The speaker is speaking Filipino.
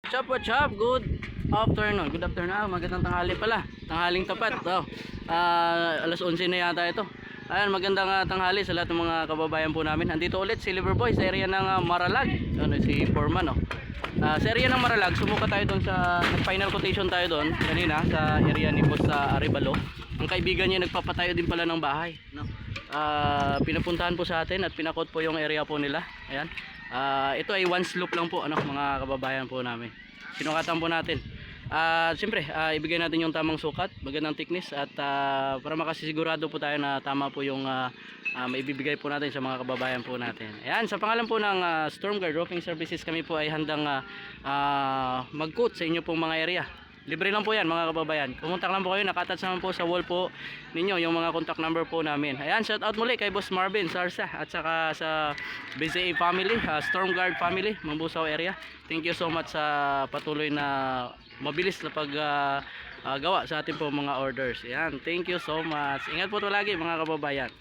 What's up? Good afternoon. Good afternoon. Magandang tanghali pala. Tanghaling tapat. Alas 11 na yata ito. Ayan, magandang tanghali sa lahat ng mga kababayan po namin. Andito ulit si Liverboy sa area ng Maralag. Ano, si Foreman, no? Sa area ng Maralag, sumuka tayo doon sa final quotation tayo doon kanina sa area ni Boss Arevalo. Ang kaibigan niya nagpapatayo din pala ng bahay, no? Pinapuntahan po sa atin at pinakot po yung area po nila. Ayan. Ito ay one slope lang po, ano, mga kababayan po namin. Sinukatan po natin. Siyempre, ibigay natin yung tamang sukat, magandang thickness at para makasigurado po tayo na tama po yung maibibigay po natin sa mga kababayan po natin. Ayan, sa pangalan po ng Stormguard Roofing Services, kami po ay handang mag-quote sa inyo pong mga area. Libre lang po yan mga kababayan. Kumontak lang po kayo, nakatats naman po sa wall po ninyo yung mga contact number po namin. Ayan, shout out muli kay Boss Marvin Sarsa at saka sa BZA family, Stormguard family, Mambusaw area. Thank you so much sa patuloy na mabilis na paggawa sa ating po mga orders. Ayan, thank you so much. Ingat po to lagi mga kababayan.